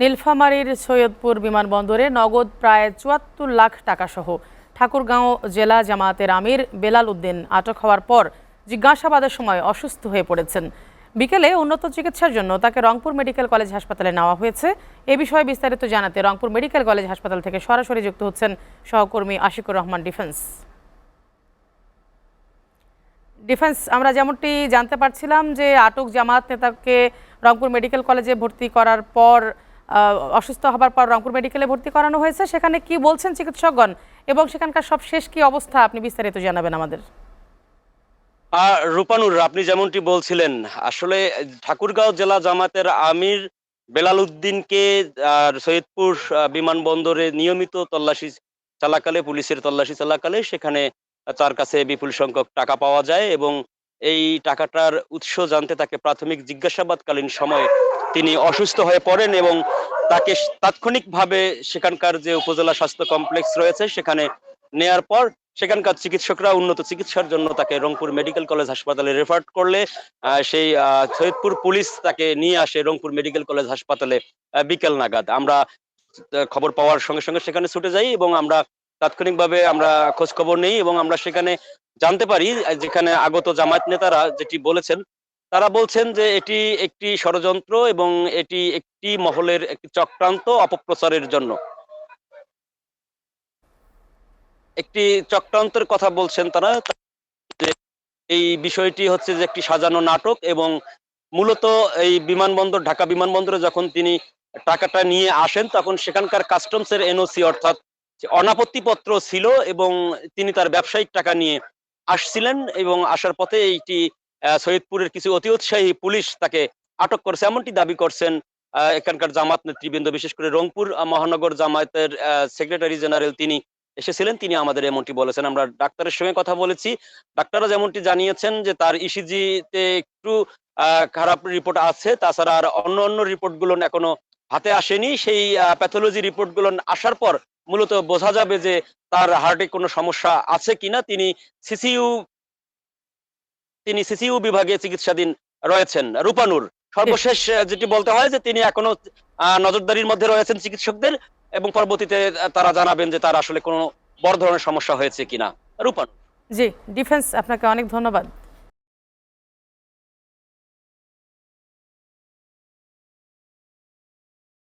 নীলফামারীর সৈয়দপুর বিমানবন্দরে নগদ প্রায় ৭৪ লাখ টাকা সহ ঠাকুরগাঁও জেলা জামায়াতের আমির বেলাল উদ্দিন আটক হওয়ার পর জিজ্ঞাসাবাদের সময় অসুস্থ হয়ে পড়েছেন। বিকেলে উন্নত চিকিৎসার জন্য তাকে রংপুর মেডিকেল কলেজ হাসপাতালে নেওয়া হয়েছে। এ বিষয়ে বিস্তারিত জানাতে রংপুর মেডিকেল কলেজ হাসপাতাল থেকে সরাসরি যুক্ত হচ্ছেন সহকর্মী আশিকুর রহমান ডিফেন্স। আমরা যেমনটি জানতে পারছিলাম যে আটক জামায়াত নেতাকে রংপুর মেডিকেল কলেজে ভর্তি করার পর অসুস্থ হবার পর রংপুর মেডিকেলে ভর্তি করানো হয়েছে। সেখানে কি বলছেন চিকিৎসকগণ এবং সেখানকার সব শেষ কি অবস্থা আপনি বিস্তারিত জানাবেন আমাদের। রূপানুর, আপনি যেমনটি বলছিলেন, আসলে ঠাকুরগাঁও জেলা জামাতের আমির বেলাল উদ্দিনকে সৈয়দপুর বিমানবন্দরে নিয়মিত তল্লাশি চালাকালে, পুলিশের তল্লাশি চালাকালে সেখানে তার কাছে বিপুল সংখ্যক টাকা পাওয়া যায় এবং এই টাকাটার উৎস জানতে তাকে প্রাথমিক জিজ্ঞাসাবাদকালীন সময়ে তিনি অসুস্থ হয়ে পড়েন এবং তাকে তাৎক্ষণিকভাবে সেখানকার যে উপজেলা স্বাস্থ্য কমপ্লেক্স রয়েছে সেখানে নেয়ার পর সেখানকার চিকিৎসকরা উন্নত চিকিৎসার জন্য তাকে রংপুর মেডিকেল কলেজ হাসপাতালে রেফার করলে সেই সৈয়দপুর পুলিশ তাকে নিয়ে আসে রংপুর মেডিকেল কলেজ হাসপাতালে বিকেল নাগাদ। আমরা খবর পাওয়ার সঙ্গে সঙ্গে সেখানে ছুটে যাই এবং আমরা তাৎক্ষণিকভাবে আমরা খোঁজ খবর নেই এবং আমরা সেখানে জানতে পারি, যেখানে আগত জামায়াত নেতারা যেটি বলেছেন, তারা বলছেন যে এটি একটি ষড়যন্ত্র এবং এটি একটি মহলের একটি চক্রান্ত অপপ্রচারের জন্য। একটি চক্রান্তের কথা বলছেন তারা, যে এই বিষয়টি হচ্ছে যে একটি সাজানো নাটক এবং মূলত এই বিমানবন্দর, ঢাকা বিমানবন্দরে যখন তিনি টাকাটা নিয়ে আসেন তখন সেখানকার কাস্টমসের এনওসি অর্থাৎ অনাপত্তিপত্র ছিল এবং তিনি তার ব্যবসায়িক টাকা নিয়ে আসছিলেন এবং আসার পথে এইটি সৈয়দপুরের কিছু অতি উৎসাহী পুলিশ তাকে আটক করেছে এমনটি দাবি করছেন এখানকার জামাত নেতৃবৃন্দ। বিশেষ করে রংপুর মহানগর জামায়াতের সেক্রেটারি জেনারেল তিনি এসেছিলেন, তিনি আমাদের এমনটি বলেছেন। আমরা ডাক্তারের সঙ্গে কথা বলেছি, ডাক্তাররা যেমনটি জানিয়েছেন যে তার ইসিজিতে একটু খারাপ রিপোর্ট আছে, তাছাড়া আর অন্য অন্য রিপোর্ট গুলো এখনো হাতে আসেনি। সেই প্যাথোলজি রিপোর্ট গুলো আসার পর মূলত বোঝা যাবে যে তার হার্টে কোনো সমস্যা আছে কিনা। তিনি সিসিইউ বিভাগে চিকিৎসাধীন রয়েছেন। রূপানুর, সর্বশেষ যেটি বলতে হয় যে তিনি এখনো নজরদারির মধ্যে রয়েছেন চিকিৎসকদের এবং পরবর্তীতে তারা জানাবেন যে তার আসলে কোনো বড় ধরনের সমস্যা হয়েছে কিনা। রূপানুর। জি ডিফেন্স, আপনাকে অনেক ধন্যবাদ।